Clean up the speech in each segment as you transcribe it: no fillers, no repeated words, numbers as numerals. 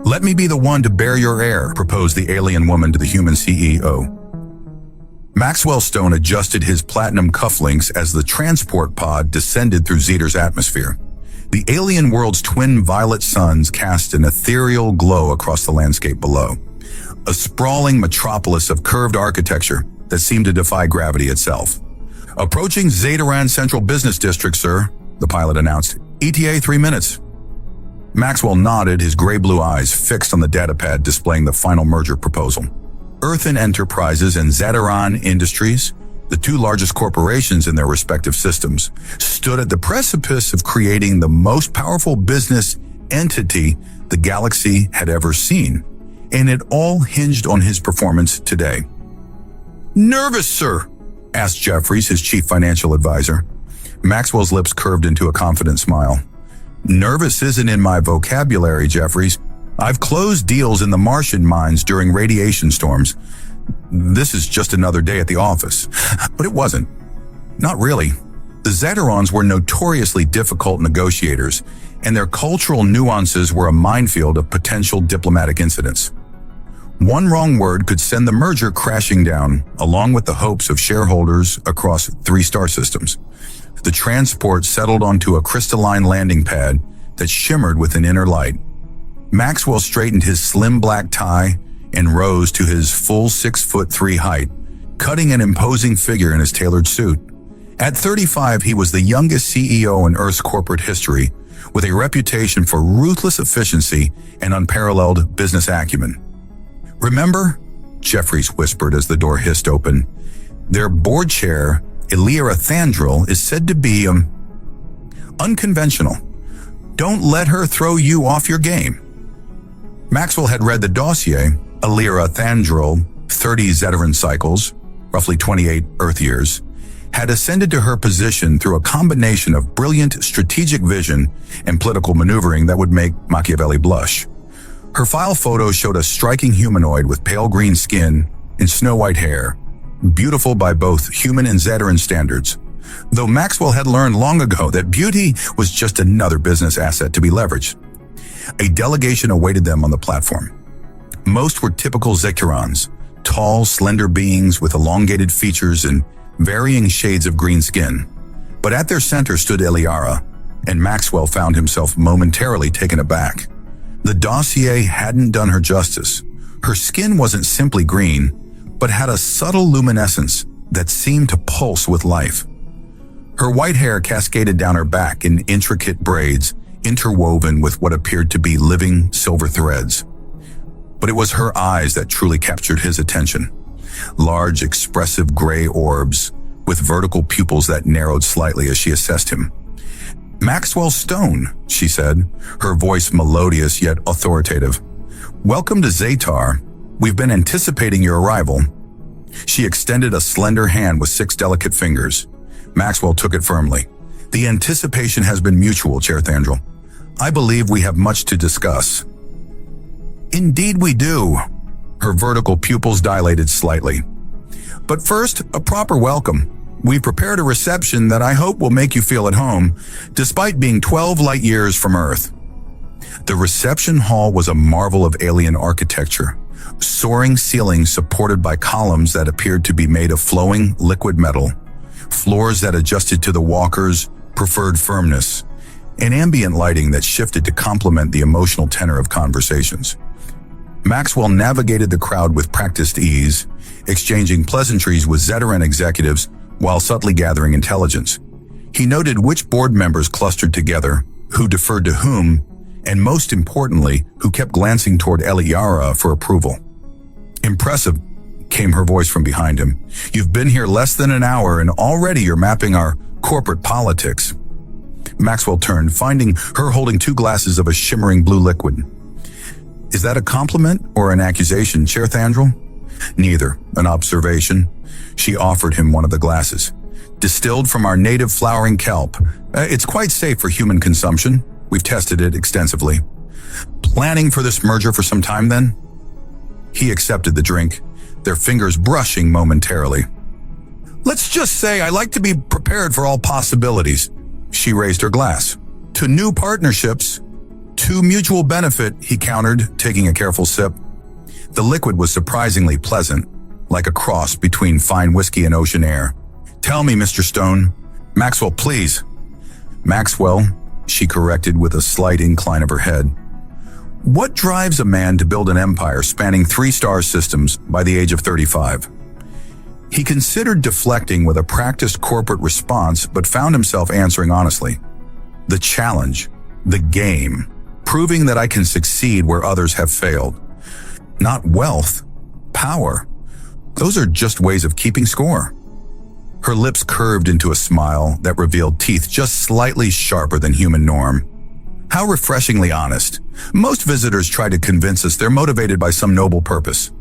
"Let me be the one to bear your heir," proposed the alien woman to the human CEO. Maxwell Stone adjusted his platinum cufflinks as the transport pod descended through Zeter's atmosphere. The alien world's twin violet suns cast an ethereal glow across the landscape below, a sprawling metropolis of curved architecture that seemed to defy gravity itself. "Approaching Zeteran Central Business District, sir," the pilot announced. "ETA 3 minutes." Maxwell nodded, his gray-blue eyes fixed on the datapad displaying the final merger proposal. Earthen Enterprises and Zeteran Industries, the two largest corporations in their respective systems, stood at the precipice of creating the most powerful business entity the galaxy had ever seen, and it all hinged on his performance today. "Nervous, sir?" asked Jeffries, his chief financial advisor. Maxwell's lips curved into a confident smile. "Nervous isn't in my vocabulary, Jeffries. I've closed deals in the Martian mines during radiation storms. This is just another day at the office." But it wasn't. Not really. The Zeterans were notoriously difficult negotiators, and their cultural nuances were a minefield of potential diplomatic incidents. One wrong word could send the merger crashing down, along with the hopes of shareholders across 3 star systems. The transport settled onto a crystalline landing pad that shimmered with an inner light. Maxwell straightened his slim black tie and rose to his full 6'3" height, cutting an imposing figure in his tailored suit. At 35, he was the youngest CEO in Earth's corporate history, with a reputation for ruthless efficiency and unparalleled business acumen. "Remember?" Jeffries whispered as the door hissed open. "Their board chair, Heir Thandril, is said to be, unconventional. Don't let her throw you off your game." Maxwell had read the dossier. Heir Thandril, 30 Zeteran cycles, roughly 28 Earth years, had ascended to her position through a combination of brilliant strategic vision and political maneuvering that would make Machiavelli blush. Her file photo showed a striking humanoid with pale green skin and snow-white hair, beautiful by both human and Zeteran standards, though Maxwell had learned long ago that beauty was just another business asset to be leveraged. A delegation awaited them on the platform. Most were typical Zeterans, tall, slender beings with elongated features and varying shades of green skin. But at their center stood Eliara, and Maxwell found himself momentarily taken aback. The dossier hadn't done her justice. Her skin wasn't simply green, but had a subtle luminescence that seemed to pulse with life. Her white hair cascaded down her back in intricate braids, interwoven with what appeared to be living silver threads. But it was her eyes that truly captured his attention. Large, expressive gray orbs, with vertical pupils that narrowed slightly as she assessed him. "Maxwell Stone," she said, her voice melodious yet authoritative. "Welcome to Zetar. We've been anticipating your arrival." She extended a slender hand with 6 delicate fingers. Maxwell took it firmly. "The anticipation has been mutual, Chair Thandril. I believe we have much to discuss." "Indeed we do." Her vertical pupils dilated slightly. "But first, a proper welcome. We've prepared a reception that I hope will make you feel at home, despite being 12 light years from Earth." The reception hall was a marvel of alien architecture. Soaring ceilings supported by columns that appeared to be made of flowing liquid metal, floors that adjusted to the walkers' preferred firmness, and ambient lighting that shifted to complement the emotional tenor of conversations. Maxwell navigated the crowd with practiced ease, exchanging pleasantries with Zeteran executives while subtly gathering intelligence. He noted which board members clustered together, who deferred to whom, and most importantly, who kept glancing toward Eliara for approval. "Impressive," came her voice from behind him. "You've been here less than an hour and already you're mapping our corporate politics." Maxwell turned, finding her holding 2 glasses of a shimmering blue liquid. "Is that a compliment or an accusation, Chair Thandril?" "Neither, an observation." She offered him one of the glasses. "Distilled from our native flowering kelp. It's quite safe for human consumption. We've tested it extensively." "Planning for this merger for some time then?" He accepted the drink, their fingers brushing momentarily. "Let's just say I like to be prepared for all possibilities." She raised her glass. "To new partnerships, To mutual benefit, he countered, taking a careful sip. The liquid was surprisingly pleasant, like a cross between fine whiskey and ocean air. Tell me, Mr. Stone. Maxwell, please. Maxwell, she corrected with a slight incline of her head. What drives a man to build an empire spanning 3-star systems by the age of 35? He considered deflecting with a practiced corporate response, but found himself answering honestly. The challenge, the game, proving that I can succeed where others have failed. Not wealth, power. Those are just ways of keeping score. Her lips curved into a smile that revealed teeth just slightly sharper than human norm. How refreshingly honest. Most visitors try to convince us they're motivated by some noble purpose.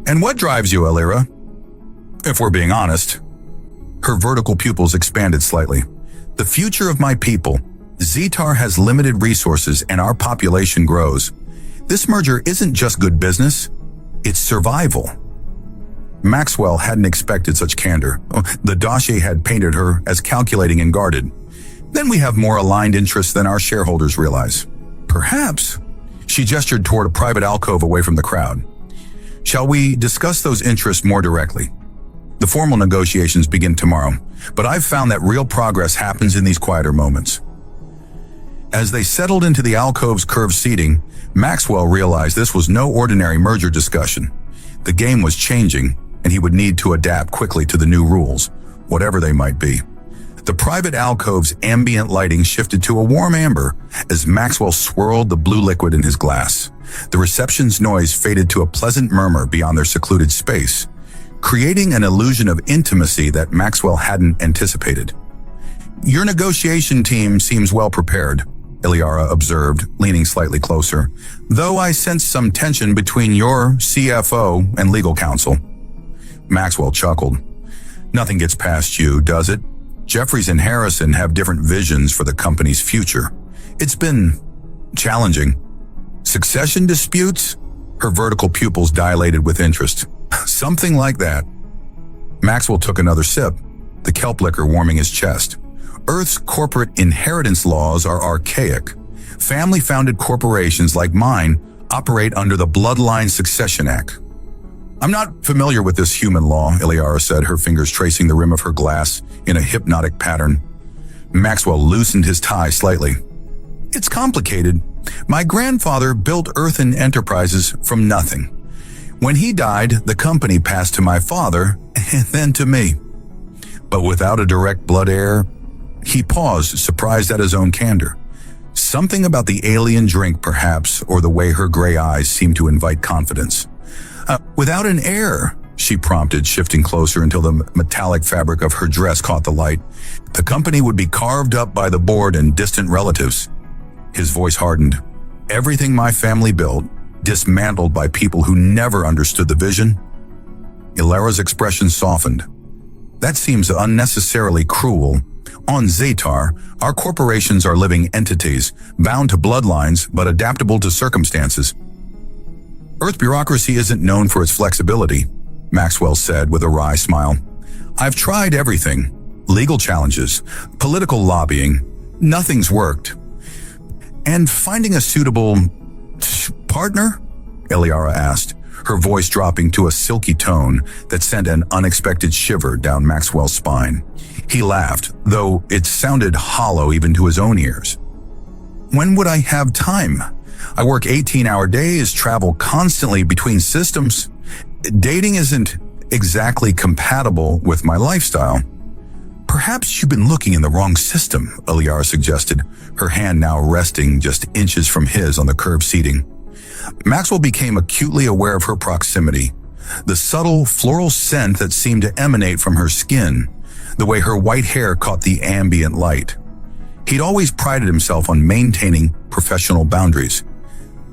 And what drives you, Alira? If we're being honest. Her vertical pupils expanded slightly. The future of my people. Zetar has limited resources and our population grows. This merger isn't just good business, it's survival. Maxwell hadn't expected such candor. The dossier had painted her as calculating and guarded. Then we have more aligned interests than our shareholders realize. Perhaps. She gestured toward a private alcove away from the crowd. Shall we discuss those interests more directly? The formal negotiations begin tomorrow, but I've found that real progress happens in these quieter moments. As they settled into the alcove's curved seating, Maxwell realized this was no ordinary merger discussion. The game was changing, and he would need to adapt quickly to the new rules, whatever they might be. The private alcove's ambient lighting shifted to a warm amber as Maxwell swirled the blue liquid in his glass. The reception's noise faded to a pleasant murmur beyond their secluded space, creating an illusion of intimacy that Maxwell hadn't anticipated. Your negotiation team seems well prepared, Iliara observed, leaning slightly closer, though I sense some tension between your CFO and legal counsel. Maxwell chuckled. Nothing gets past you, does it? Jeffries and Harrison have different visions for the company's future. It's been challenging. Succession disputes? Her vertical pupils dilated with interest. Something like that. Maxwell took another sip, the kelp liquor warming his chest. Earth's corporate inheritance laws are archaic. Family-founded corporations like mine operate under the Bloodline Succession Act. I'm not familiar with this human law, Iliara said, her fingers tracing the rim of her glass in a hypnotic pattern. Maxwell loosened his tie slightly. It's complicated. My grandfather built Earthen Enterprises from nothing. When he died, the company passed to my father and then to me. But without a direct blood heir, he paused, surprised at his own candor. Something about the alien drink, perhaps, or the way her gray eyes seemed to invite confidence. Without an heir, she prompted, shifting closer until the metallic fabric of her dress caught the light. The company would be carved up by the board and distant relatives. His voice hardened. Everything my family built, dismantled by people who never understood the vision. Ilara's expression softened. That seems unnecessarily cruel. On Zetar, our corporations are living entities, bound to bloodlines but adaptable to circumstances. Earth bureaucracy isn't known for its flexibility, Maxwell said with a wry smile. I've tried everything. Legal challenges, political lobbying. Nothing's worked. And finding a suitable partner? Iliara asked, her voice dropping to a silky tone that sent an unexpected shiver down Maxwell's spine. He laughed, though it sounded hollow even to his own ears. When would I have time? I work 18-hour days, travel constantly between systems. Dating isn't exactly compatible with my lifestyle. Perhaps you've been looking in the wrong system, Iliara suggested, her hand now resting just inches from his on the curved seating. Maxwell became acutely aware of her proximity, the subtle floral scent that seemed to emanate from her skin, the way her white hair caught the ambient light. He'd always prided himself on maintaining professional boundaries,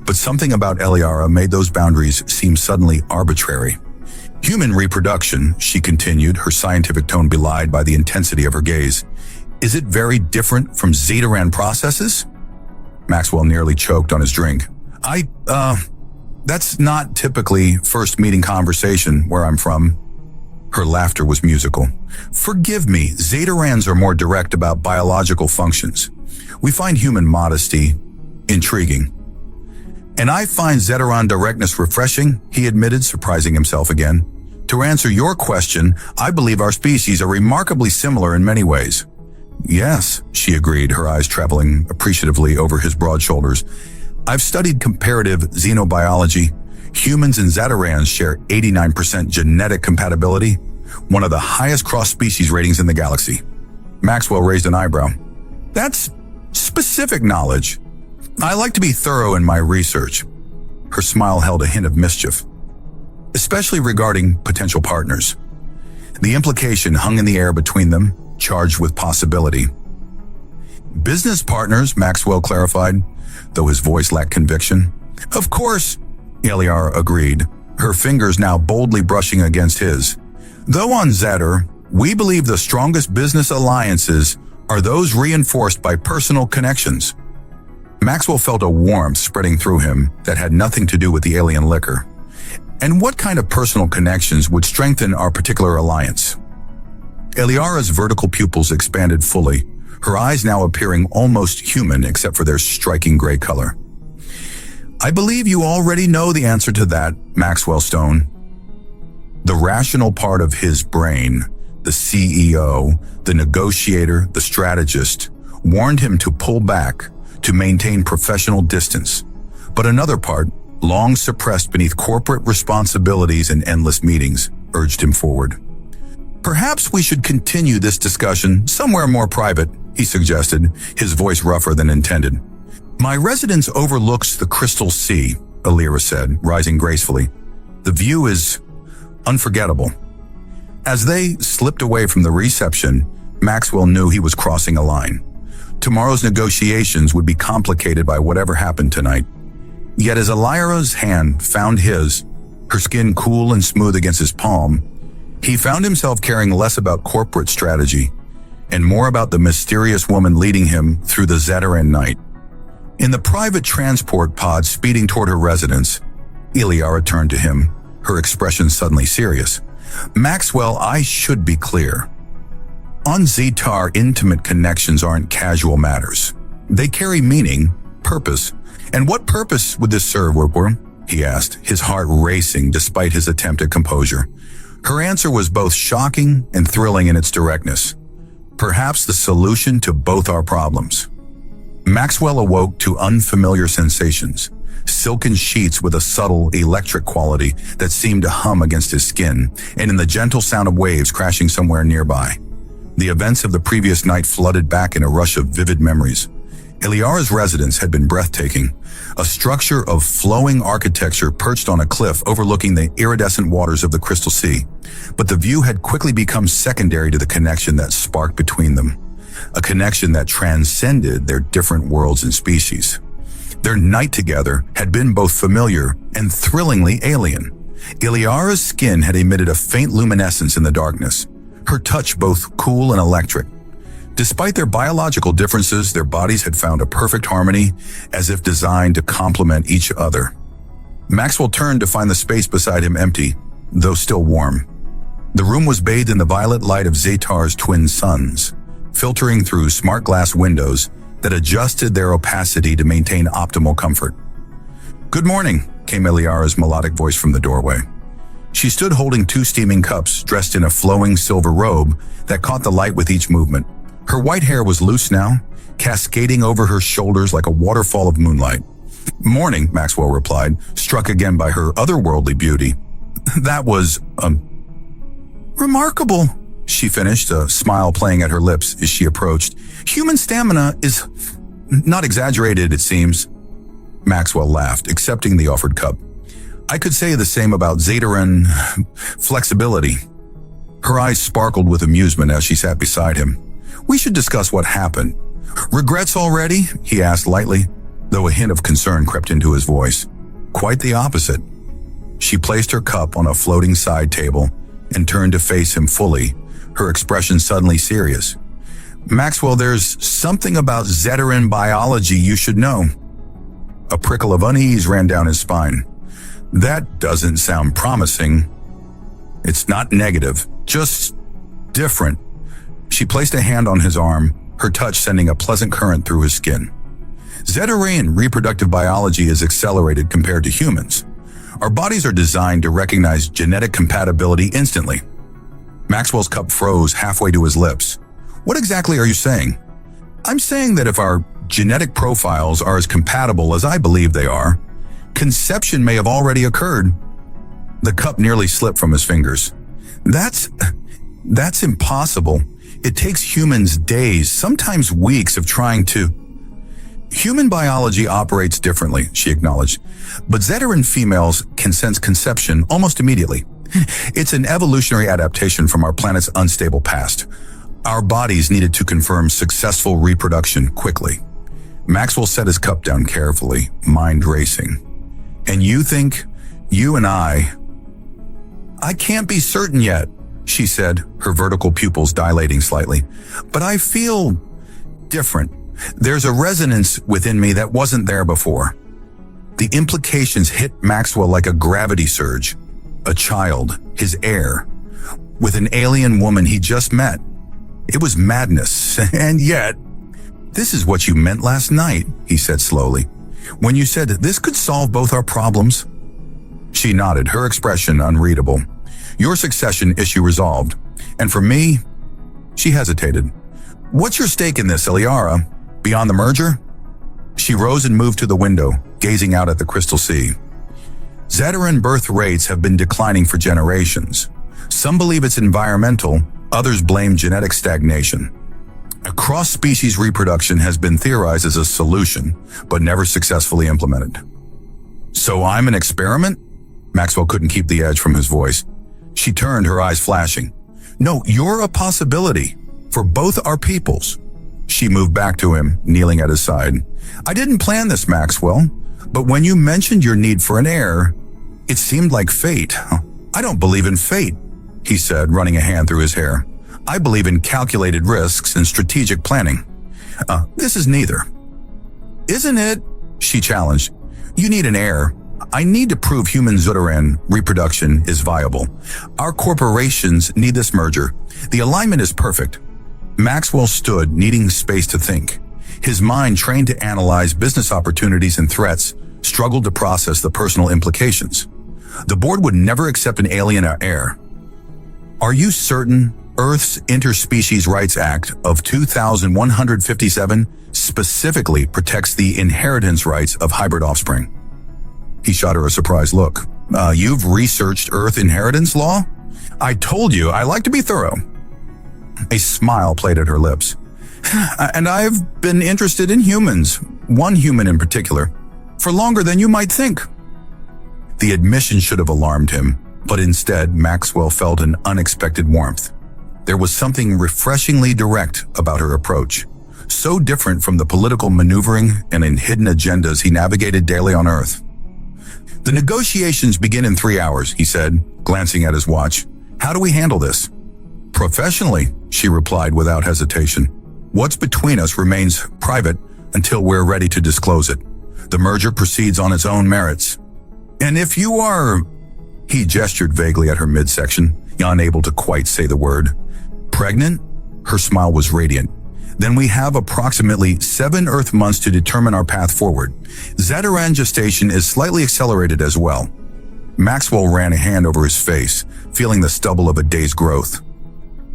but something about Iliara made those boundaries seem suddenly arbitrary. Human reproduction, she continued, her scientific tone belied by the intensity of her gaze. Is it very different from Zeteran processes? Maxwell nearly choked on his drink. That's not typically first meeting conversation where I'm from. Her laughter was musical. Forgive me, Zeterans are more direct about biological functions. We find human modesty Intriguing. And I find Zeteran directness refreshing, he admitted, surprising himself again. To answer your question, I believe our species are remarkably similar in many ways. Yes, she agreed, her eyes traveling appreciatively over his broad shoulders. I've studied comparative xenobiology. Humans and Zeterans share 89% genetic compatibility, one of the highest cross-species ratings in the galaxy. Maxwell raised an eyebrow. That's specific knowledge. I like to be thorough in my research. Her smile held a hint of mischief, especially regarding potential partners. The implication hung in the air between them, charged with possibility. Business partners, Maxwell clarified, though his voice lacked conviction. Of course, Heir agreed, her fingers now boldly brushing against his. Though on Zeter, we believe the strongest business alliances are those reinforced by personal connections. Maxwell felt a warmth spreading through him that had nothing to do with the alien liquor. And what kind of personal connections would strengthen our particular alliance? Eliara's vertical pupils expanded fully, her eyes now appearing almost human except for their striking gray color. I believe you already know the answer to that, Maxwell Stone. The rational part of his brain, the CEO, the negotiator, the strategist, warned him to pull back, to maintain professional distance. But another part, long suppressed beneath corporate responsibilities and endless meetings, urged him forward. Perhaps we should continue this discussion somewhere more private, he suggested, his voice rougher than intended. My residence overlooks the Crystal Sea, Alira said, rising gracefully. The view is unforgettable. As they slipped away from the reception, Maxwell knew he was crossing a line. Tomorrow's negotiations would be complicated by whatever happened tonight. Yet as Alira's hand found his, her skin cool and smooth against his palm, he found himself caring less about corporate strategy and more about the mysterious woman leading him through the Zeteran night. In the private transport pod speeding toward her residence, Eliara turned to him, her expression suddenly serious. Maxwell, I should be clear. On Zetar, intimate connections aren't casual matters. They carry meaning, purpose. And what purpose would this serve, Wurpur? He asked, his heart racing despite his attempt at composure. Her answer was both shocking and thrilling in its directness. Perhaps the solution to both our problems. Maxwell awoke to unfamiliar sensations, silken sheets with a subtle electric quality that seemed to hum against his skin, and in the gentle sound of waves crashing somewhere nearby. The events of the previous night flooded back in a rush of vivid memories. Eliara's residence had been breathtaking, a structure of flowing architecture perched on a cliff overlooking the iridescent waters of the Crystal Sea. But the view had quickly become secondary to the connection that sparked between them, a connection that transcended their different worlds and species. Their night together had been both familiar and thrillingly alien. Eliara's skin had emitted a faint luminescence in the darkness, her touch both cool and electric. Despite their biological differences, their bodies had found a perfect harmony, as if designed to complement each other. Maxwell turned to find the space beside him empty, though still warm. The room was bathed in the violet light of Zetar's twin suns, filtering through smart glass windows that adjusted their opacity to maintain optimal comfort. Good morning, came Eliara's melodic voice from the doorway. She stood holding two steaming cups, dressed in a flowing silver robe that caught the light with each movement. Her white hair was loose now, cascading over her shoulders like a waterfall of moonlight. Morning, Maxwell replied, struck again by her otherworldly beauty. That was, remarkable, she finished, a smile playing at her lips as she approached. Human stamina is not exaggerated, it seems. Maxwell laughed, accepting the offered cup. I could say the same about Zeteran flexibility. Her eyes sparkled with amusement as she sat beside him. We should discuss what happened. Regrets already? He asked lightly, though a hint of concern crept into his voice. Quite the opposite. She placed her cup on a floating side table and turned to face him fully, her expression suddenly serious. Maxwell, there's something about Zeteran biology you should know. A prickle of unease ran down his spine. That doesn't sound promising. It's not negative, just different. She placed a hand on his arm, her touch sending a pleasant current through his skin. Zeteran reproductive biology is accelerated compared to humans. Our bodies are designed to recognize genetic compatibility instantly. Maxwell's cup froze halfway to his lips. What exactly are you saying? I'm saying that if our genetic profiles are as compatible as I believe they are, conception may have already occurred. The cup nearly slipped from his fingers. That's impossible. It takes humans days, sometimes weeks of trying to... Human biology operates differently, she acknowledged, but Zeteran females can sense conception almost immediately. It's an evolutionary adaptation from our planet's unstable past. Our bodies needed to confirm successful reproduction quickly. Maxwell set his cup down carefully, mind racing. And you think, you and I can't be certain yet, she said, her vertical pupils dilating slightly. But I feel different. There's a resonance within me that wasn't there before. The implications hit Maxwell like a gravity surge. A child, his heir, with an alien woman he just met. It was madness, and yet, this is what you meant last night, he said slowly, when you said this could solve both our problems. She nodded, her expression unreadable. Your succession issue resolved, and for me, she hesitated. What's your stake in this, Eliara? Beyond the merger? She rose and moved to the window, gazing out at the crystal sea. Zeteran birth rates have been declining for generations. Some believe it's environmental, others blame genetic stagnation. Cross-species reproduction has been theorized as a solution, but never successfully implemented. So I'm an experiment? Maxwell couldn't keep the edge from his voice. She turned, her eyes flashing. No, you're a possibility for both our peoples. She moved back to him, kneeling at his side. I didn't plan this, Maxwell, but when you mentioned your need for an heir, it seemed like fate. I don't believe in fate, he said, running a hand through his hair. I believe in calculated risks and strategic planning. This is neither. Isn't it? She challenged. You need an heir. I need to prove human Zeteran reproduction is viable. Our corporations need this merger. The alignment is perfect. Maxwell stood, needing space to think. His mind, trained to analyze business opportunities and threats, struggled to process the personal implications. The board would never accept an alien heir. Are you certain Earth's Interspecies Rights Act of 2157 specifically protects the inheritance rights of hybrid offspring? He shot her a surprised look. You've researched Earth inheritance law? I told you, I like to be thorough. A smile played at her lips. And I've been interested in humans, one human in particular, for longer than you might think. The admission should have alarmed him, but instead Maxwell felt an unexpected warmth. There was something refreshingly direct about her approach, so different from the political maneuvering and hidden agendas he navigated daily on Earth. The negotiations begin in 3 hours, he said, glancing at his watch. How do we handle this? Professionally, she replied without hesitation. What's between us remains private until we're ready to disclose it. The merger proceeds on its own merits. And if you are... He gestured vaguely at her midsection, unable to quite say the word. Pregnant? Her smile was radiant. Then we have approximately 7 Earth months to determine our path forward. Zeteran gestation is slightly accelerated as well. Maxwell ran a hand over his face, feeling the stubble of a day's growth.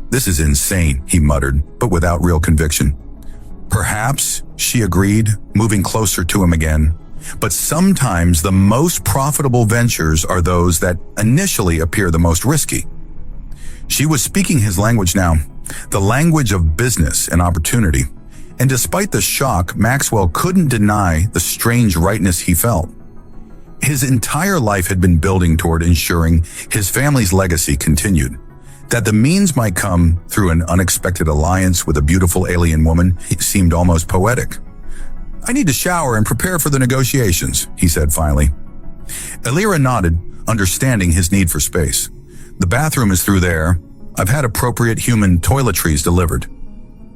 This is insane, he muttered, but without real conviction. Perhaps, she agreed, moving closer to him again. But sometimes the most profitable ventures are those that initially appear the most risky. She was speaking his language now, the language of business and opportunity. And despite the shock, Maxwell couldn't deny the strange rightness he felt. His entire life had been building toward ensuring his family's legacy continued. That the means might come through an unexpected alliance with a beautiful alien woman seemed almost poetic. I need to shower and prepare for the negotiations, he said finally. Elira nodded, understanding his need for space. The bathroom is through there. I've had appropriate human toiletries delivered.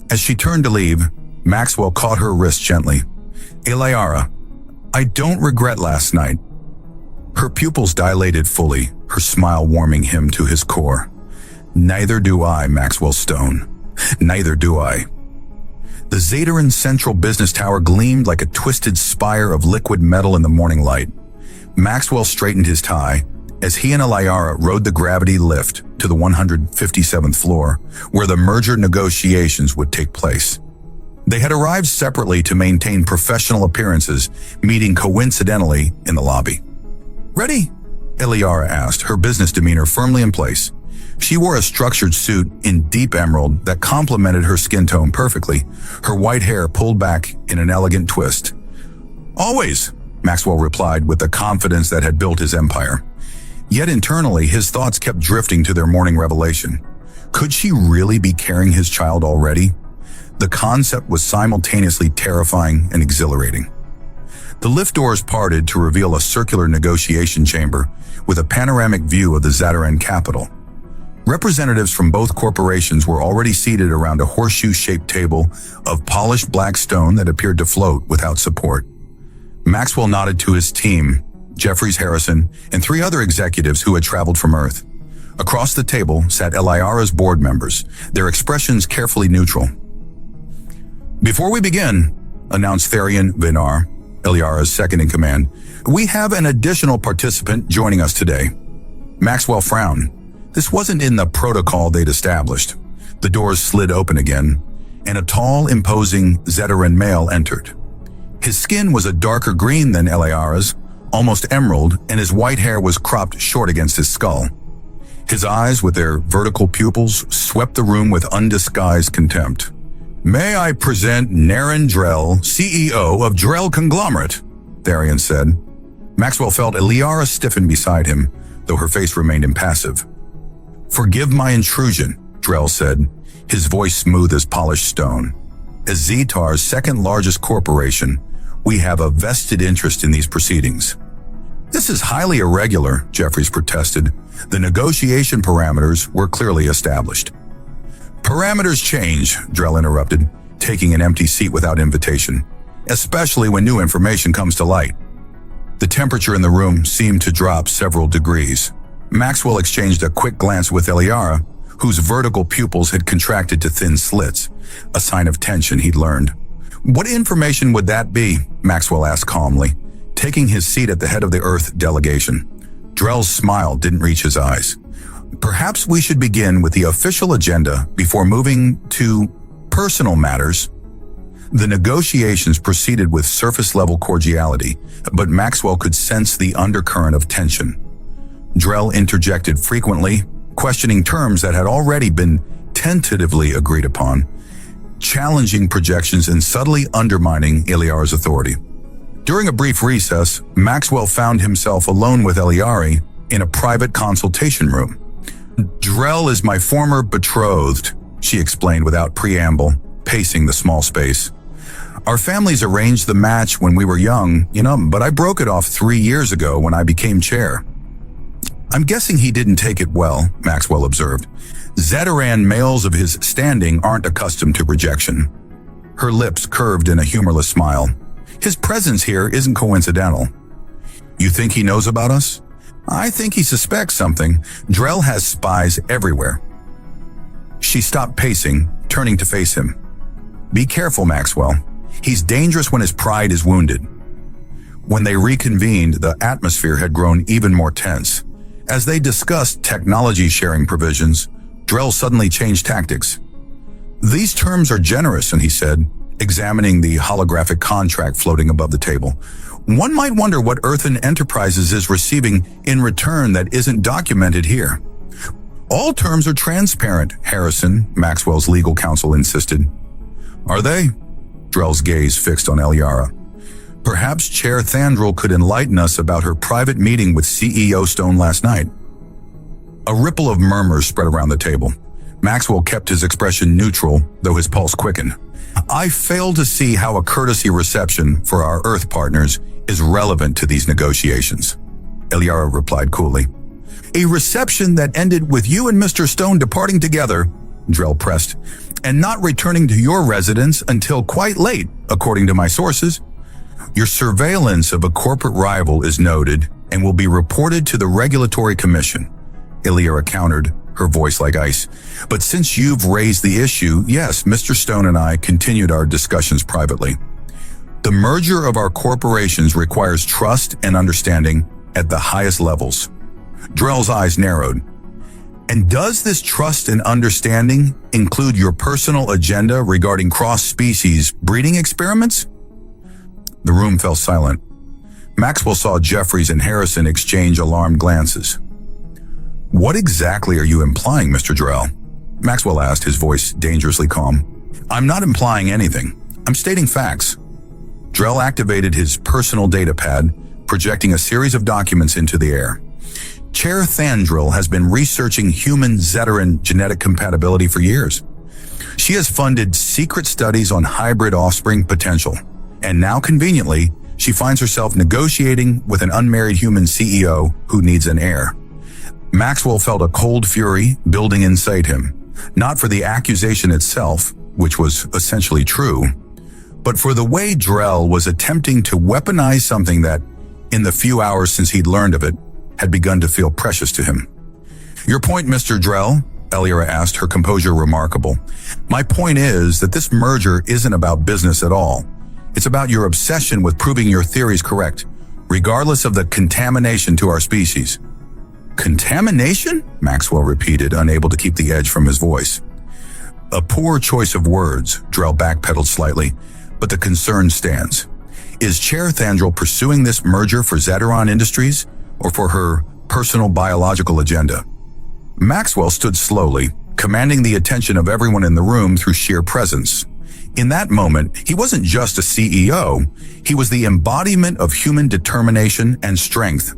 As she turned to leave, Maxwell caught her wrist gently. Eliara, I don't regret last night. Her pupils dilated fully, her smile warming him to his core. Neither do I, Maxwell Stone. Neither do I. The Zetaran Central Business Tower gleamed like a twisted spire of liquid metal in the morning light. Maxwell straightened his tie as he and Eliara rode the gravity lift to the 157th floor, where the merger negotiations would take place. They had arrived separately to maintain professional appearances, meeting coincidentally in the lobby. "Ready?" Eliara asked, her business demeanor firmly in place. She wore a structured suit in deep emerald that complemented her skin tone perfectly, her white hair pulled back in an elegant twist. "Always," Maxwell replied with the confidence that had built his empire. Yet internally, his thoughts kept drifting to their morning revelation. Could she really be carrying his child already? The concept was simultaneously terrifying and exhilarating. The lift doors parted to reveal a circular negotiation chamber with a panoramic view of the Zetaran capital. Representatives from both corporations were already seated around a horseshoe-shaped table of polished black stone that appeared to float without support. Maxwell nodded to his team, Jeffries Harrison, and 3 other executives who had traveled from Earth. Across the table sat Eliara's board members, their expressions carefully neutral. "Before we begin," announced Therian Vinar, Eliara's second-in-command, "we have an additional participant joining us today." Maxwell frowned. This wasn't in the protocol they'd established. The doors slid open again, and a tall, imposing Zetaran male entered. His skin was a darker green than Eliara's, almost emerald, and his white hair was cropped short against his skull. His eyes, with their vertical pupils, swept the room with undisguised contempt. "May I present Naren Drell, CEO of Drell Conglomerate," Therian said. Maxwell felt Eliara stiffen beside him, though her face remained impassive. "Forgive my intrusion," Drell said, his voice smooth as polished stone. "As Zetar's second-largest corporation, we have a vested interest in these proceedings." "This is highly irregular," Jeffries protested. The negotiation parameters were clearly established. "Parameters change," Drell interrupted, taking an empty seat without invitation, "especially when new information comes to light." The temperature in the room seemed to drop several degrees. Maxwell exchanged a quick glance with Eliara, whose vertical pupils had contracted to thin slits, a sign of tension he'd learned. "What information would that be?" Maxwell asked calmly, taking his seat at the head of the Earth delegation. Drell's smile didn't reach his eyes. "Perhaps we should begin with the official agenda before moving to personal matters." The negotiations proceeded with surface-level cordiality, but Maxwell could sense the undercurrent of tension. Drell interjected frequently, questioning terms that had already been tentatively agreed upon, challenging projections and subtly undermining Eliara's authority. During a brief recess, Maxwell found himself alone with Eliara in a private consultation room. "Drell is my former betrothed," she explained without preamble, pacing the small space. "Our families arranged the match when we were young, but I broke it off 3 years ago when I became chair." "I'm guessing he didn't take it well," Maxwell observed. "Zetaran males of his standing aren't accustomed to rejection." Her lips curved in a humorless smile. "His presence here isn't coincidental." "You think he knows about us?" "I think he suspects something. Drell has spies everywhere." She stopped pacing, turning to face him. "Be careful, Maxwell. He's dangerous when his pride is wounded." When they reconvened, the atmosphere had grown even more tense. As they discussed technology-sharing provisions, Drell suddenly changed tactics. "These terms are generous," he said, examining the holographic contract floating above the table. "One might wonder what Earthen Enterprises is receiving in return that isn't documented here." "All terms are transparent, Harrison," Maxwell's legal counsel insisted. "Are they?" Drell's gaze fixed on Eliara. "Perhaps Chair Thandrel could enlighten us about her private meeting with CEO Stone last night." A ripple of murmurs spread around the table. Maxwell kept his expression neutral, though his pulse quickened. "I fail to see how a courtesy reception for our Earth partners is relevant to these negotiations," Eliara replied coolly. "A reception that ended with you and Mr. Stone departing together," Drell pressed, "and not returning to your residence until quite late, according to my sources. Your surveillance of a corporate rival is noted and will be reported to the Regulatory Commission," Eliara countered, her voice like ice. "But since you've raised the issue, yes, Mr. Stone and I continued our discussions privately. The merger of our corporations requires trust and understanding at the highest levels." Drell's eyes narrowed. "And does this trust and understanding include your personal agenda regarding cross-species breeding experiments?" The room fell silent. Maxwell saw Jeffries and Harrison exchange alarmed glances. "What exactly are you implying, Mr. Drell?" Maxwell asked, his voice dangerously calm. "I'm not implying anything. I'm stating facts." Drell activated his personal data pad, projecting a series of documents into the air. "Chair Thandril has been researching human Zeteran genetic compatibility for years. She has funded secret studies on hybrid offspring potential, and now conveniently, she finds herself negotiating with an unmarried human CEO who needs an heir." Maxwell felt a cold fury building inside him, not for the accusation itself, which was essentially true, but for the way Drell was attempting to weaponize something that, in the few hours since he'd learned of it, had begun to feel precious to him. "Your point, Mr. Drell?" Elira asked, her composure remarkable. "My point is that this merger isn't about business at all. It's about your obsession with proving your theories correct, regardless of the contamination to our species." "Contamination?" Maxwell repeated, unable to keep the edge from his voice. "A poor choice of words," Drell backpedaled slightly, "but the concern stands. Is Chair Thandril pursuing this merger for Zeteron Industries or for her personal biological agenda?" Maxwell stood slowly, commanding the attention of everyone in the room through sheer presence. In that moment, he wasn't just a CEO, he was the embodiment of human determination and strength.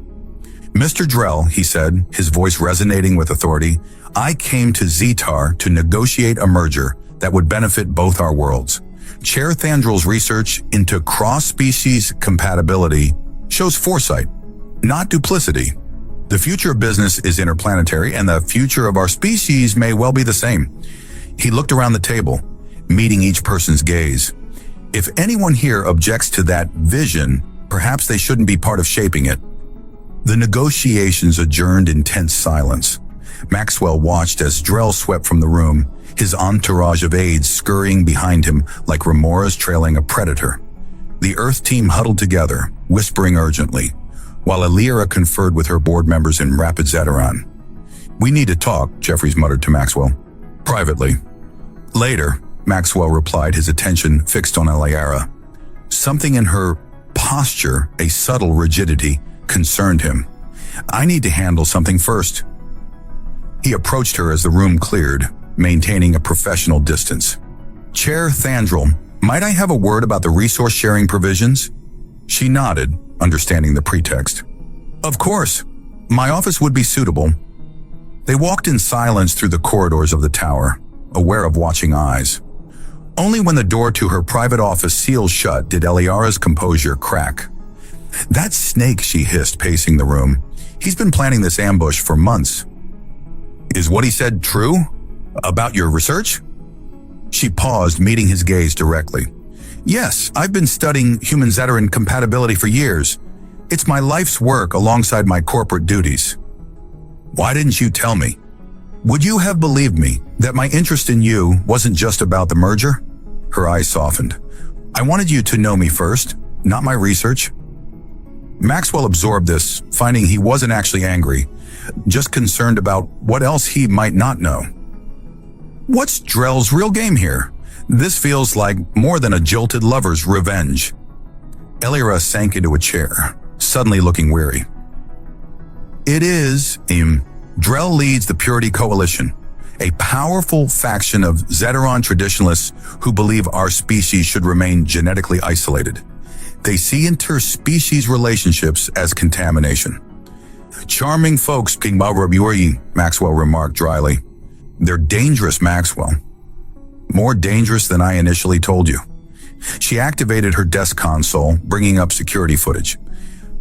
"Mr. Drell," he said, his voice resonating with authority, "I came to Zetar to negotiate a merger that would benefit both our worlds. Chair Thandril's research into cross-species compatibility shows foresight, not duplicity. The future of business is interplanetary, and the future of our species may well be the same." He looked around the table, meeting each person's gaze. "If anyone here objects to that vision, perhaps they shouldn't be part of shaping it." The negotiations adjourned in tense silence. Maxwell watched as Drell swept from the room, his entourage of aides scurrying behind him like remoras trailing a predator. The Earth team huddled together, whispering urgently, while Elira conferred with her board members in Rapid Zeteron. "We need to talk," Jeffries muttered to Maxwell. "Privately." "Later," Maxwell replied, his attention fixed on Elira. Something in her posture, a subtle rigidity, concerned him. "I need to handle something first." He approached her as the room cleared, maintaining a professional distance. "Chair Thandril, might I have a word about the resource-sharing provisions?" She nodded, understanding the pretext. "Of course. My office would be suitable." They walked in silence through the corridors of the tower, aware of watching eyes. Only when the door to her private office sealed shut did Eliara's composure crack. "That snake," she hissed, pacing the room. "He's been planning this ambush for months." "Is what he said true? About your research?" She paused, meeting his gaze directly. "Yes, I've been studying human Zeteran compatibility for years. It's my life's work alongside my corporate duties." "Why didn't you tell me? Would you have believed me that my interest in you wasn't just about the merger?" Her eyes softened. "I wanted you to know me first, not my research." Maxwell absorbed this, finding he wasn't actually angry, just concerned about what else he might not know. "What's Drell's real game here? This feels like more than a jilted lover's revenge." Elira sank into a chair, suddenly looking weary. "It is, Drell leads the Purity Coalition, a powerful faction of Zeteron traditionalists who believe our species should remain genetically isolated. They see interspecies relationships as contamination." "Charming folks, King Barbary," Maxwell remarked dryly. "They're dangerous, Maxwell. More dangerous than I initially told you." She activated her desk console, bringing up security footage.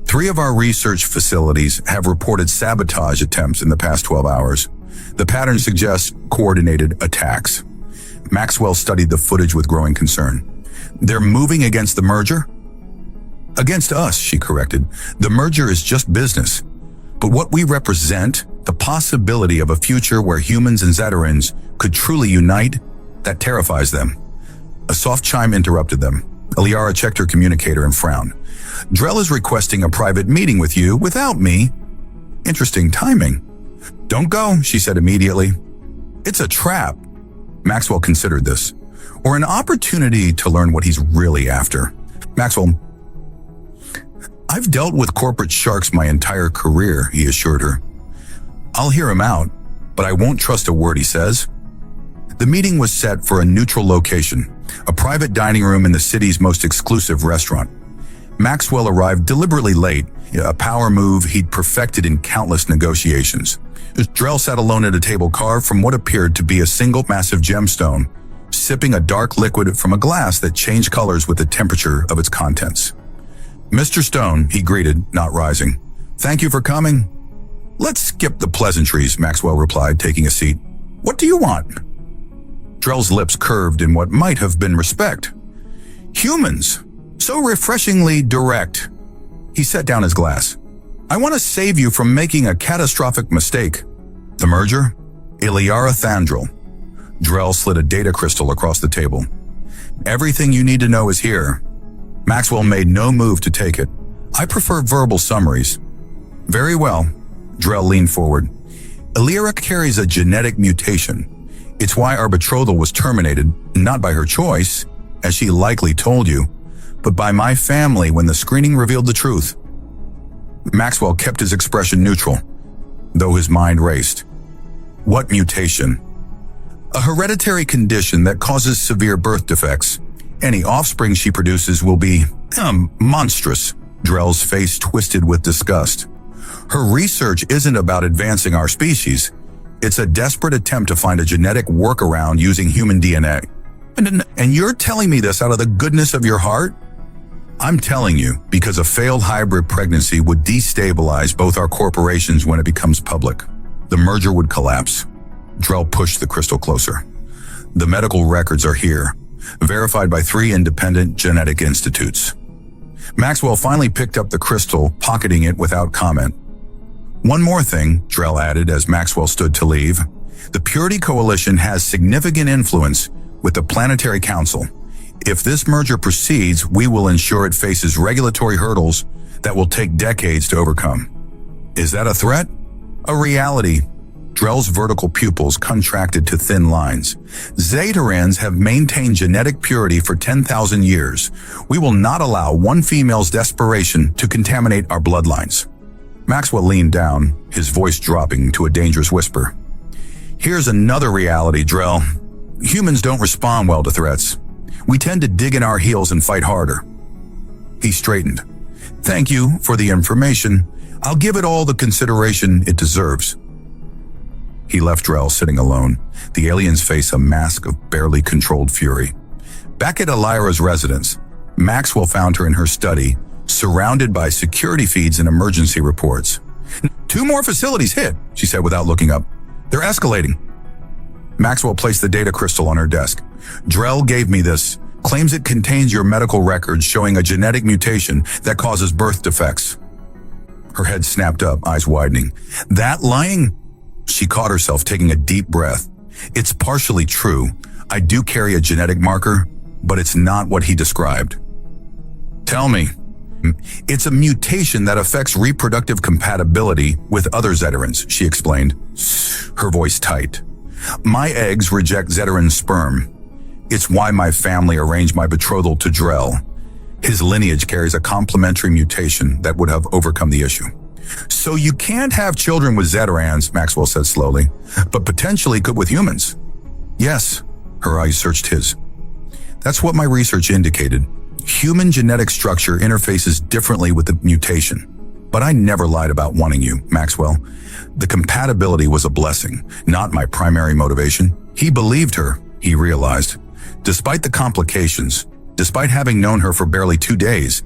3 of our research facilities have reported sabotage attempts in the past 12 hours. The pattern suggests coordinated attacks. Maxwell studied the footage with growing concern. "They're moving against the merger?" "Against us," she corrected. "The merger is just business. But what we represent The possibility of a future where humans and Zeterans could truly unite, that terrifies them. A soft chime interrupted them. Liara checked her communicator and frowned. Drell is requesting a private meeting with you without me. Interesting timing. Don't go, she said immediately. It's a trap. Maxwell considered this. Or an opportunity to learn what he's really after. Maxwell, I've dealt with corporate sharks my entire career, he assured her. I'll hear him out, but I won't trust a word he says. The meeting was set for a neutral location, a private dining room in the city's most exclusive restaurant. Maxwell arrived deliberately late, a power move he'd perfected in countless negotiations. Drell sat alone at a table carved from what appeared to be a single massive gemstone, sipping a dark liquid from a glass that changed colors with the temperature of its contents. Mr. Stone, he greeted, not rising. Thank you for coming. Let's skip the pleasantries, Maxwell replied, taking a seat. What do you want? Drell's lips curved in what might have been respect. Humans, so refreshingly direct. He set down his glass. I want to save you from making a catastrophic mistake. The merger? Liara Thandril. Drell slid a data crystal across the table. Everything you need to know is here. Maxwell made no move to take it. I prefer verbal summaries. Very well. Drell leaned forward. Liara carries a genetic mutation. It's why our betrothal was terminated, not by her choice, as she likely told you, but by my family when the screening revealed the truth. Maxwell kept his expression neutral, though his mind raced. What mutation? A hereditary condition that causes severe birth defects. Any offspring she produces will be, monstrous. Drell's face twisted with disgust. Her research isn't about advancing our species. It's a desperate attempt to find a genetic workaround using human DNA. And you're telling me this out of the goodness of your heart? I'm telling you because a failed hybrid pregnancy would destabilize both our corporations when it becomes public. The merger would collapse. Drell pushed the crystal closer. The medical records are here, verified by 3 independent genetic institutes. Maxwell finally picked up the crystal, pocketing it without comment. One more thing, Drell added as Maxwell stood to leave. The Purity Coalition has significant influence with the Planetary Council. If this merger proceeds, we will ensure it faces regulatory hurdles that will take decades to overcome. Is that a threat? A reality. Drell's vertical pupils contracted to thin lines. Zeterans have maintained genetic purity for 10,000 years. We will not allow one female's desperation to contaminate our bloodlines. Maxwell leaned down, his voice dropping to a dangerous whisper. Here's another reality, Drell. Humans don't respond well to threats. We tend to dig in our heels and fight harder. He straightened. Thank you for the information. I'll give it all the consideration it deserves. He left Drell sitting alone, the alien's face a mask of barely controlled fury. Back at Liara's residence, Maxwell found her in her study, surrounded by security feeds and emergency reports. 2 more facilities hit, she said without looking up. They're escalating. Maxwell placed the data crystal on her desk. Drell gave me this. Claims it contains your medical records showing a genetic mutation that causes birth defects. Her head snapped up, eyes widening. That lying? She caught herself taking a deep breath. It's partially true. I do carry a genetic marker, but it's not what he described. Tell me. It's a mutation that affects reproductive compatibility with other Zeterans, she explained, her voice tight. My eggs reject Zeteran sperm. It's why my family arranged my betrothal to Drell. His lineage carries a complementary mutation that would have overcome the issue. So you can't have children with Zeterans, Maxwell said slowly, but potentially could with humans. Yes, her eyes searched his. That's what my research indicated. Human genetic structure interfaces differently with the mutation. But I never lied about wanting you, Maxwell. The compatibility was a blessing, not my primary motivation. He believed her, he realized. Despite the complications, despite having known her for barely 2 days,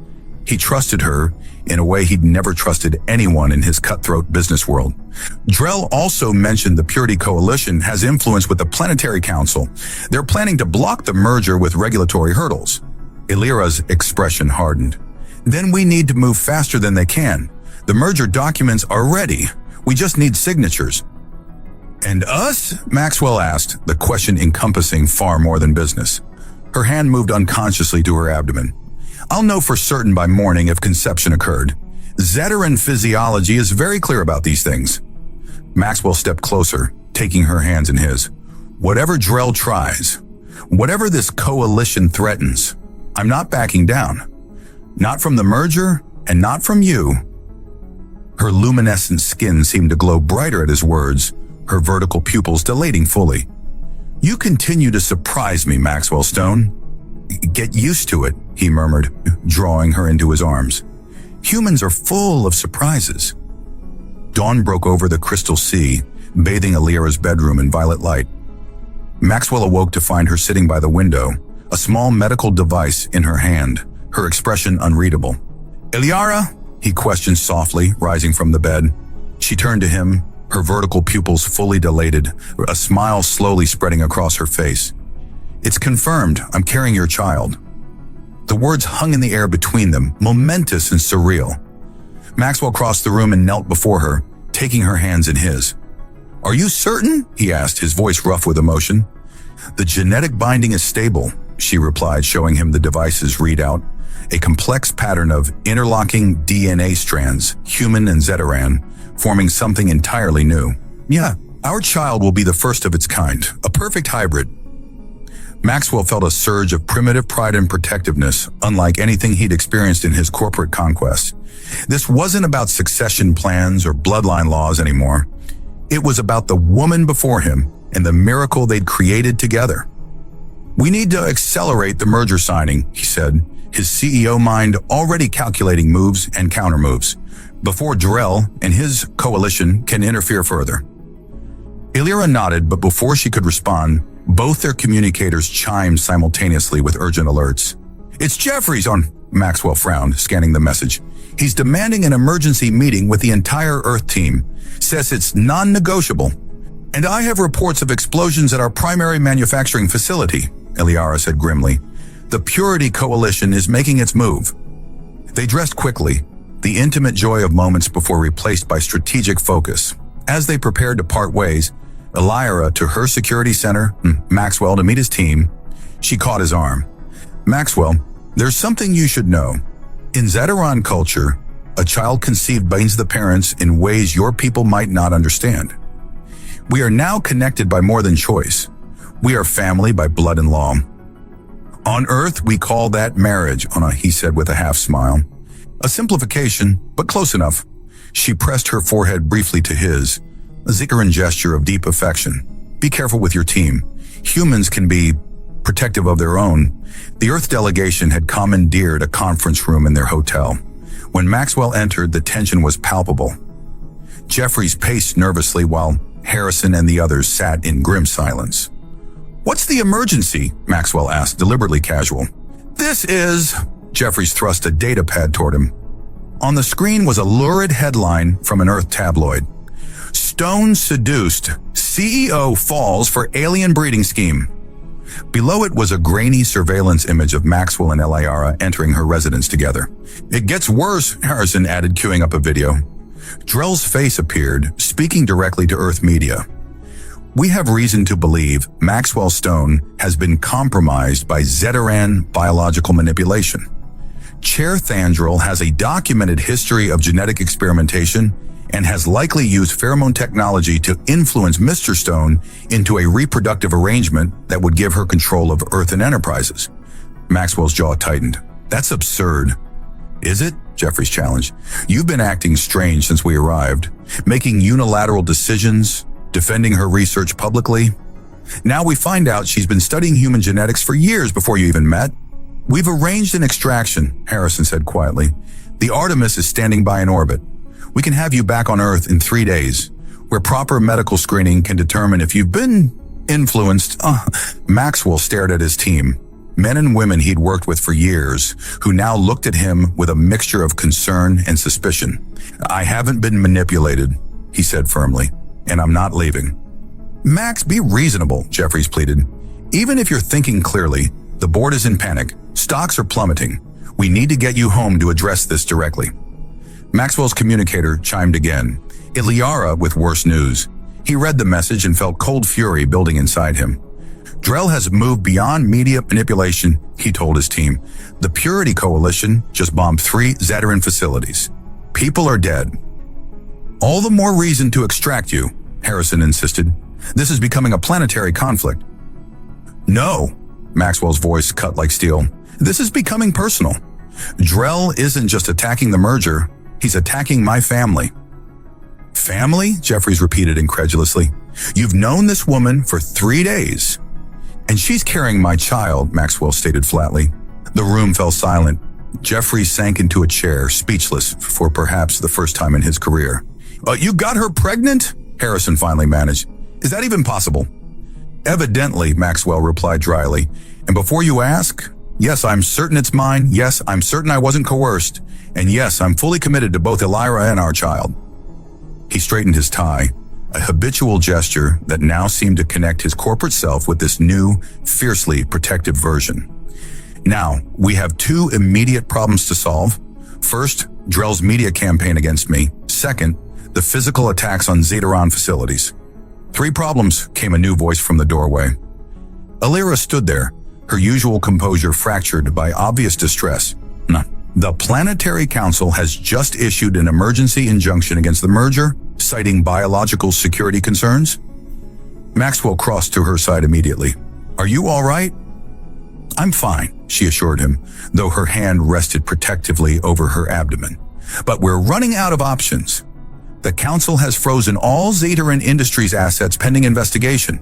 he trusted her in a way he'd never trusted anyone in his cutthroat business world. Drell also mentioned the Purity Coalition has influence with the Planetary Council. They're planning to block the merger with regulatory hurdles. Liara's expression hardened. Then we need to move faster than they can. The merger documents are ready. We just need signatures." "And us?" Maxwell asked, the question encompassing far more than business. Her hand moved unconsciously to her abdomen. "I'll know for certain by morning if conception occurred. Zeteran physiology is very clear about these things." Maxwell stepped closer, taking her hands in his. "Whatever Drell tries, whatever this coalition threatens, I'm not backing down. Not from the merger, and not from you." Her luminescent skin seemed to glow brighter at his words, her vertical pupils dilating fully. "You continue to surprise me, Maxwell Stone." "Get used to it," he murmured, drawing her into his arms. "Humans are full of surprises." Dawn broke over the crystal sea, bathing Alira's bedroom in violet light. Maxwell awoke to find her sitting by the window, a small medical device in her hand, her expression unreadable. "Alira?" he questioned softly, rising from the bed. She turned to him, her vertical pupils fully dilated, a smile slowly spreading across her face. "It's confirmed. I'm carrying your child." The words hung in the air between them, momentous and surreal. Maxwell crossed the room and knelt before her, taking her hands in his. "Are you certain?" he asked, his voice rough with emotion. "The genetic binding is stable," she replied, showing him the device's readout, a complex pattern of interlocking DNA strands, human and Zeteran, forming something entirely new. "Yeah, our child will be the first of its kind, a perfect hybrid." Maxwell felt a surge of primitive pride and protectiveness, unlike anything he'd experienced in his corporate conquest. This wasn't about succession plans or bloodline laws anymore. It was about the woman before him and the miracle they'd created together. "We need to accelerate the merger signing," he said, his CEO mind already calculating moves and countermoves, before Drell and his coalition can interfere further. Alira nodded, but before she could respond, both their communicators chimed simultaneously with urgent alerts. "It's Jeffries on," Maxwell frowned, scanning the message. "He's demanding an emergency meeting with the entire Earth team. Says it's non-negotiable. And I have reports of explosions at our primary manufacturing facility," Alira said grimly. "The Purity Coalition is making its move." They dressed quickly, the intimate joy of moments before replaced by strategic focus. As they prepared to part ways, Alira to her security center, Maxwell to meet his team, she caught his arm. "Maxwell, there's something you should know. In Zeteran culture, a child conceived binds the parents in ways your people might not understand. We are now connected by more than choice. We are family by blood and law. On Earth, we call that marriage," he said with a half smile. "A simplification, but close enough." She pressed her forehead briefly to his, a Zeteran gesture of deep affection. "Be careful with your team. Humans can be protective of their own." The Earth delegation had commandeered a conference room in their hotel. When Maxwell entered, the tension was palpable. Jeffries paced nervously while Harrison and the others sat in grim silence. "What's the emergency?" Maxwell asked, deliberately casual. "This is..." Jeffries thrust a data pad toward him. On the screen was a lurid headline from an Earth tabloid. "Stone seduced. CEO falls for alien breeding scheme." Below it was a grainy surveillance image of Maxwell and Alira entering her residence together. "It gets worse," Harrison added, queuing up a video. Drell's face appeared, speaking directly to Earth media. "We have reason to believe Maxwell Stone has been compromised by Zeteran biological manipulation. Chair Thandril has a documented history of genetic experimentation and has likely used pheromone technology to influence Mr. Stone into a reproductive arrangement that would give her control of Earth and Enterprises." Maxwell's jaw tightened. "That's absurd." "Is it?" Jeffries challenged. "You've been acting strange since we arrived, making unilateral decisions, defending her research publicly. Now we find out she's been studying human genetics for years before you even met." "We've arranged an extraction," Harrison said quietly. "The Artemis is standing by in orbit. We can have you back on Earth in 3 days, where proper medical screening can determine if you've been influenced." Maxwell stared at his team, men and women he'd worked with for years, who now looked at him with a mixture of concern and suspicion. "I haven't been manipulated," he said firmly, "and I'm not leaving." "Max, be reasonable," Jeffries pleaded. "Even if you're thinking clearly, the board is in panic. Stocks are plummeting. We need to get you home to address this directly." Maxwell's communicator chimed again, Iliara with worse news. He read the message and felt cold fury building inside him. Drell has moved beyond media manipulation, he told his team. The Purity Coalition just bombed 3 Zeteran facilities. People are dead. All the more reason to extract you, Harrison insisted. This is becoming a planetary conflict. No, Maxwell's voice cut like steel. This is becoming personal. Drell isn't just attacking the merger, he's attacking my family. Family? Jeffries repeated incredulously. You've known this woman for 3 days. And she's carrying my child, Maxwell stated flatly. The room fell silent. Jeffries sank into a chair, speechless for perhaps the first time in his career. You got her pregnant? Harrison finally managed. Is that even possible? Evidently, Maxwell replied dryly. And before you ask, yes, I'm certain it's mine. Yes, I'm certain I wasn't coerced. And yes, I'm fully committed to both Elira and our child. He straightened his tie, a habitual gesture that now seemed to connect his corporate self with this new, fiercely protective version. Now, we have 2 immediate problems to solve. First, Drell's media campaign against me. Second, the physical attacks on Zeteran facilities. 3 problems, came a new voice from the doorway. Elira stood there, her usual composure fractured by obvious distress. The Planetary Council has just issued an emergency injunction against the merger, citing biological security concerns. Maxwell crossed to her side immediately. Are you all right? I'm fine, she assured him, though her hand rested protectively over her abdomen. But we're running out of options. The Council has frozen all Zeteran Industries assets pending investigation.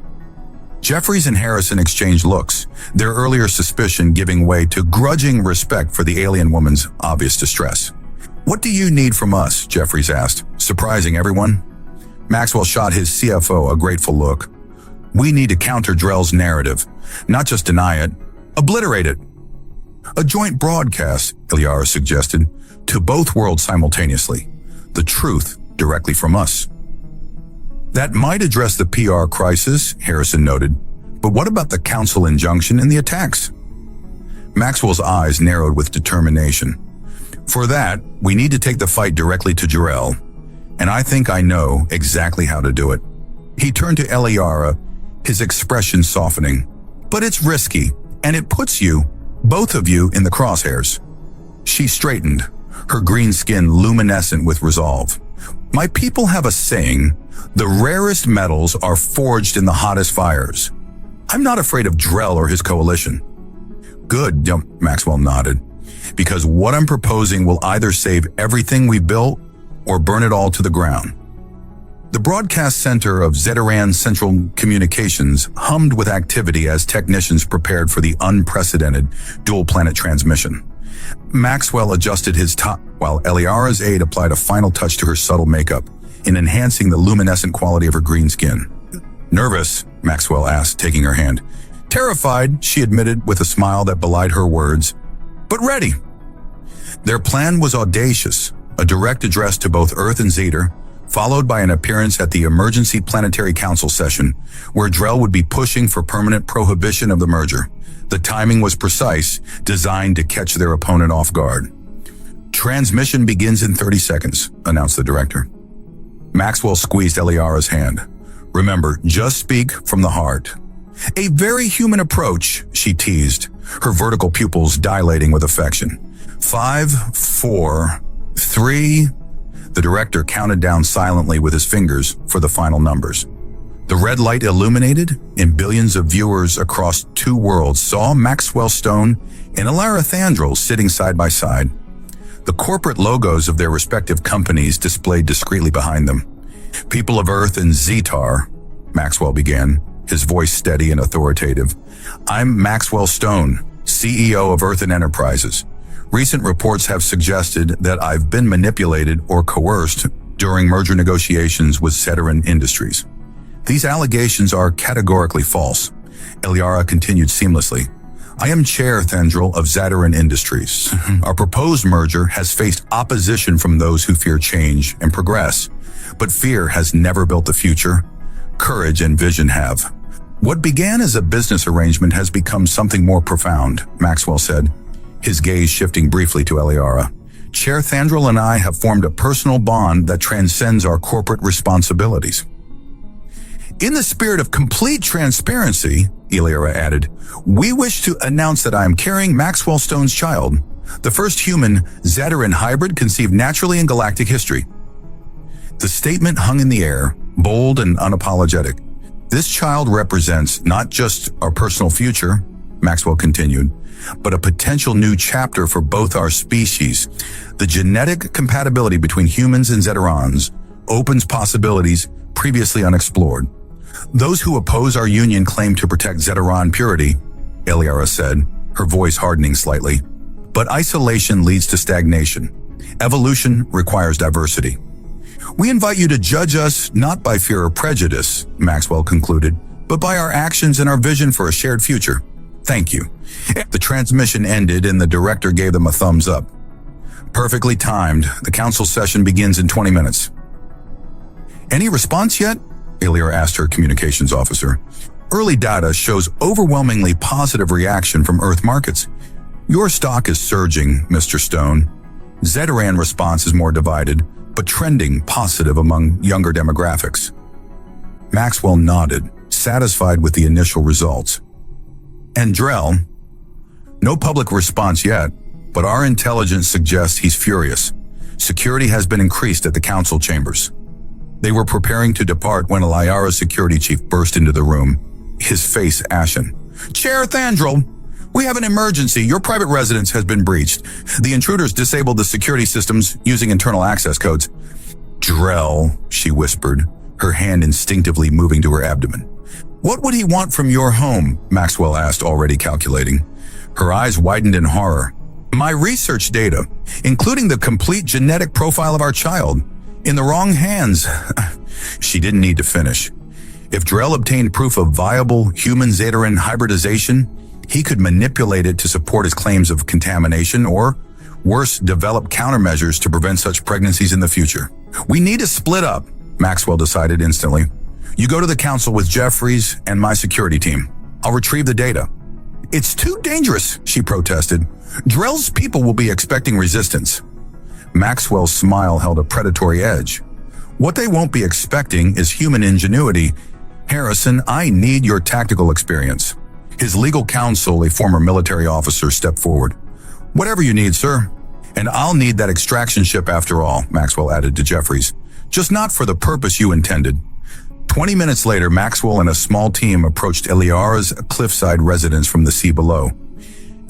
Jeffries and Harrison exchanged looks, their earlier suspicion giving way to grudging respect for the alien woman's obvious distress. What do you need from us? Jeffries asked, surprising everyone. Maxwell shot his CFO a grateful look. We need to counter Drell's narrative, not just deny it, obliterate it. A joint broadcast, Iliara suggested, to both worlds simultaneously. The truth directly from us. That might address the PR crisis, Harrison noted, but what about the Council injunction and the attacks? Maxwell's eyes narrowed with determination. For that, we need to take the fight directly to Drell, and I think I know exactly how to do it. He turned to Iliara, his expression softening. But it's risky, and it puts you, both of you, in the crosshairs. She straightened, her green skin luminescent with resolve. My people have a saying, the rarest metals are forged in the hottest fires. I'm not afraid of Drell or his coalition. Good, Maxwell nodded, because what I'm proposing will either save everything we built or burn it all to the ground. The broadcast center of Zeteran Central Communications hummed with activity as technicians prepared for the unprecedented dual-planet transmission. Maxwell adjusted his top while Eliara's aide applied a final touch to her subtle makeup in enhancing the luminescent quality of her green skin. Nervous? Maxwell asked, taking her hand. Terrified, she admitted with a smile that belied her words, but ready. Their plan was audacious, a direct address to both Earth and Zeter, followed by an appearance at the Emergency Planetary Council session, where Drell would be pushing for permanent prohibition of the merger. The timing was precise, designed to catch their opponent off guard. Transmission begins in 30 seconds, announced the director. Maxwell squeezed Eliara's hand. Remember, just speak from the heart. A very human approach, she teased, her vertical pupils dilating with affection. 5, 4, 3... The director counted down silently with his fingers for the final numbers. The red light illuminated, and billions of viewers across 2 worlds saw Maxwell Stone and Elira Thandrel sitting side by side. The corporate logos of their respective companies displayed discreetly behind them. People of Earth and Zetar, Maxwell began, his voice steady and authoritative. I'm Maxwell Stone, CEO of Earth and Enterprises. Recent reports have suggested that I've been manipulated or coerced during merger negotiations with Zeteran Industries. These allegations are categorically false. Iliara continued seamlessly. I am Chair Thandrel of Zeteran Industries. Our proposed merger has faced opposition from those who fear change and progress, but fear has never built the future. Courage and vision have. What began as a business arrangement has become something more profound, Maxwell said, his gaze shifting briefly to Iliara. Chair Thandril and I have formed a personal bond that transcends our corporate responsibilities. In the spirit of complete transparency, Elira added, we wish to announce that I am carrying Maxwell Stone's child, the first human Zeteran hybrid conceived naturally in galactic history. The statement hung in the air, bold and unapologetic. This child represents not just our personal future, Maxwell continued, but a potential new chapter for both our species. The genetic compatibility between humans and Zeterans opens possibilities previously unexplored. Those who oppose our union claim to protect Zeteran purity, Eliara said, her voice hardening slightly. But isolation leads to stagnation. Evolution requires diversity. We invite you to judge us not by fear or prejudice, Maxwell concluded, but by our actions and our vision for a shared future. Thank you. The transmission ended and the director gave them a thumbs up. Perfectly timed. The council session begins in 20 minutes. Any response yet? Eliar asked her communications officer. Early data shows overwhelmingly positive reaction from Earth markets. Your stock is surging, Mr. Stone. Zeteran response is more divided, but trending positive among younger demographics. Maxwell nodded, satisfied with the initial results. And Drell? No public response yet, but our intelligence suggests he's furious. Security has been increased at the council chambers. They were preparing to depart when Eliara's security chief burst into the room, his face ashen. Chair Thandril, we have an emergency. Your private residence has been breached. The intruders disabled the security systems using internal access codes. Drell, she whispered, her hand instinctively moving to her abdomen. What would he want from your home? Maxwell asked, already calculating. Her eyes widened in horror. My research data, including the complete genetic profile of our child, in the wrong hands. She didn't need to finish. If Drell obtained proof of viable human-Zeteran hybridization, he could manipulate it to support his claims of contamination or, worse, develop countermeasures to prevent such pregnancies in the future. We need to split up, Maxwell decided instantly. You go to the council with Jeffries and my security team. I'll retrieve the data. It's too dangerous, she protested. Drell's people will be expecting resistance. Maxwell's smile held a predatory edge. What they won't be expecting is human ingenuity. Harrison, I need your tactical experience. His legal counsel, a former military officer, stepped forward. Whatever you need, sir. And I'll need that extraction ship after all, Maxwell added to Jeffries. Just not for the purpose you intended. 20 minutes later, Maxwell and a small team approached Eliara's cliffside residence from the sea below.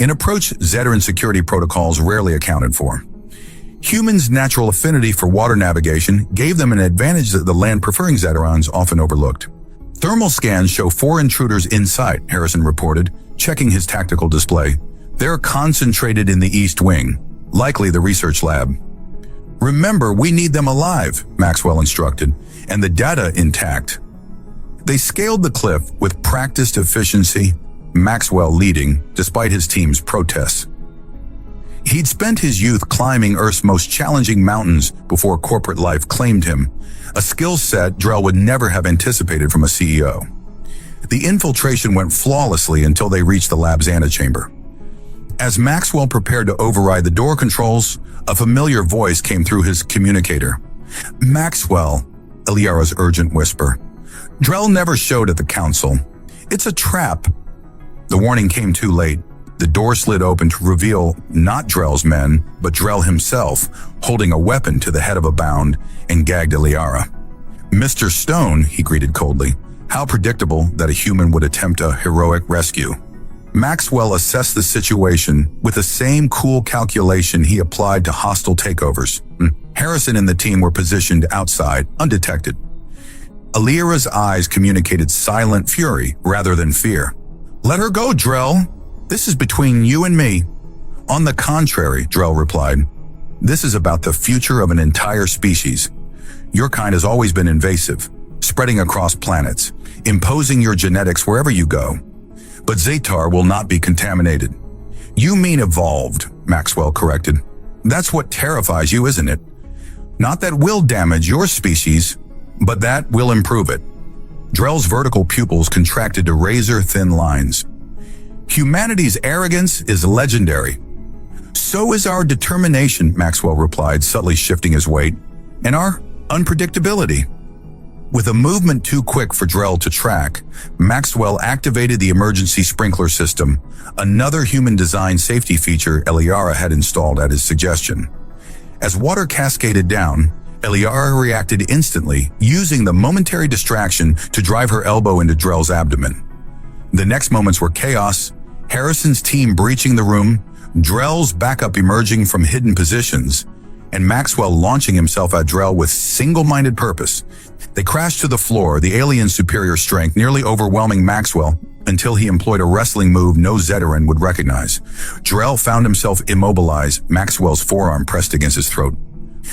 An approach Zeteran security protocols rarely accounted for. Humans' natural affinity for water navigation gave them an advantage that the land-preferring Zeterans often overlooked. Thermal scans show 4 intruders in sight, Harrison reported, checking his tactical display. They're concentrated in the east wing, likely the research lab. Remember, we need them alive, Maxwell instructed, and the data intact. They scaled the cliff with practiced efficiency, Maxwell leading, despite his team's protests. He'd spent his youth climbing Earth's most challenging mountains before corporate life claimed him, a skill set Drell would never have anticipated from a CEO. The infiltration went flawlessly until they reached the lab's antechamber. As Maxwell prepared to override the door controls, a familiar voice came through his communicator. Maxwell, Eliara's urgent whisper. Drell never showed at the council. It's a trap. The warning came too late. The door slid open to reveal not Drell's men, but Drell himself, holding a weapon to the head of a bound, and gagged Eliara. Mr. Stone, he greeted coldly. How predictable that a human would attempt a heroic rescue. Maxwell assessed the situation with the same cool calculation he applied to hostile takeovers. Harrison and the team were positioned outside, undetected. Eliara's eyes communicated silent fury rather than fear. Let her go, Drell. This is between you and me. On the contrary, Drell replied, this is about the future of an entire species. Your kind has always been invasive, spreading across planets, imposing your genetics wherever you go. But Zetar will not be contaminated. You mean evolved, Maxwell corrected. That's what terrifies you, isn't it? Not that we'll damage your species, but that will improve it. Drell's vertical pupils contracted to razor-thin lines. Humanity's arrogance is legendary. So is our determination, Maxwell replied, subtly shifting his weight, and our unpredictability. With a movement too quick for Drell to track, Maxwell activated the emergency sprinkler system, another human-designed safety feature Eliara had installed at his suggestion. As water cascaded down, Eliara reacted instantly, using the momentary distraction to drive her elbow into Drell's abdomen. The next moments were chaos, Harrison's team breaching the room, Drell's backup emerging from hidden positions, and Maxwell launching himself at Drell with single-minded purpose. They crashed to the floor, the alien's superior strength nearly overwhelming Maxwell until he employed a wrestling move no Zeteran would recognize. Drell found himself immobilized, Maxwell's forearm pressed against his throat.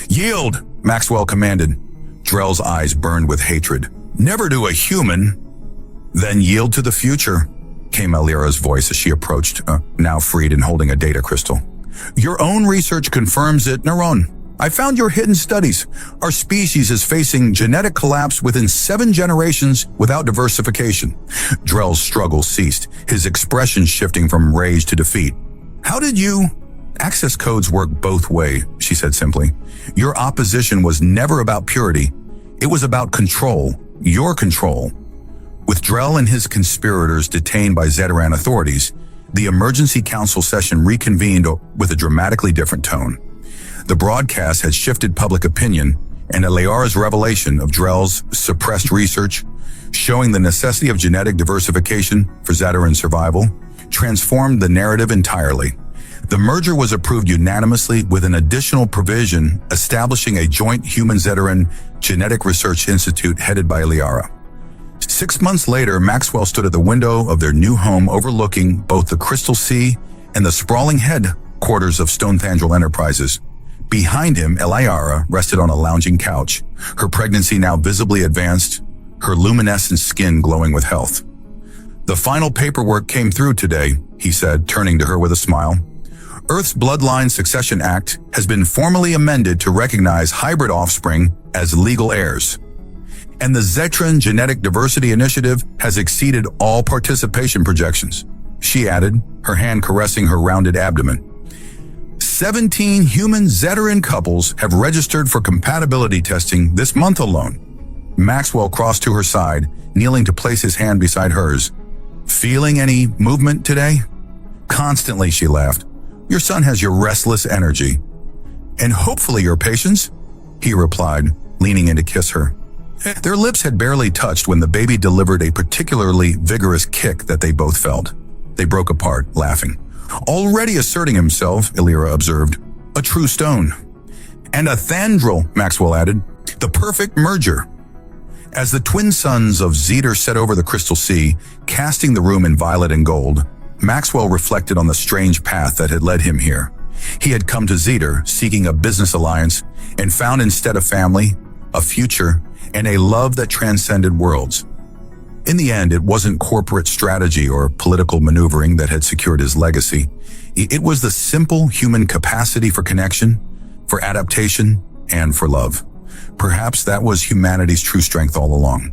"Yield!" Maxwell commanded. Drell's eyes burned with hatred. "Never do a human." "Then yield to the future," came Alira's voice as she approached, now freed and holding a data crystal. "Your own research confirms it, Neron. I found your hidden studies. Our species is facing genetic collapse within 7 generations without diversification." Drell's struggle ceased, his expression shifting from rage to defeat. "How did you—" "Access codes work both ways," she said simply. "Your opposition was never about purity. It was about control, your control." With Drell and his conspirators detained by Zeteran authorities, the emergency council session reconvened with a dramatically different tone. The broadcast had shifted public opinion, and Eliara's revelation of Drell's suppressed research, showing the necessity of genetic diversification for Zeteran survival, transformed the narrative entirely. The merger was approved unanimously with an additional provision establishing a joint human-Zeteran genetic research institute headed by Eliara. 6 months later, Maxwell stood at the window of their new home overlooking both the Crystal Sea and the sprawling headquarters of Stone Thandrel Enterprises. Behind him, Eliara rested on a lounging couch, her pregnancy now visibly advanced, her luminescent skin glowing with health. "The final paperwork came through today," he said, turning to her with a smile. "Earth's Bloodline Succession Act has been formally amended to recognize hybrid offspring as legal heirs. And the Zeteran Genetic Diversity Initiative has exceeded all participation projections," she added, her hand caressing her rounded abdomen. 17 human Zeteran couples have registered for compatibility testing this month alone. Maxwell crossed to her side, kneeling to place his hand beside hers. "Feeling any movement today?" "Constantly," she laughed. "Your son has your restless energy." "And hopefully your patience," he replied, leaning in to kiss her. Their lips had barely touched when the baby delivered a particularly vigorous kick that they both felt. They broke apart, laughing. "Already asserting himself," Elira observed. "A true stone." "And a Thandrel," Maxwell added. "The perfect merger." As the twin suns of Zeter set over the Crystal Sea, casting the room in violet and gold, Maxwell reflected on the strange path that had led him here. He had come to Zeter seeking a business alliance and found instead a family, a future, and a love that transcended worlds. In the end, it wasn't corporate strategy or political maneuvering that had secured his legacy. It was the simple human capacity for connection, for adaptation, and for love. Perhaps that was humanity's true strength all along.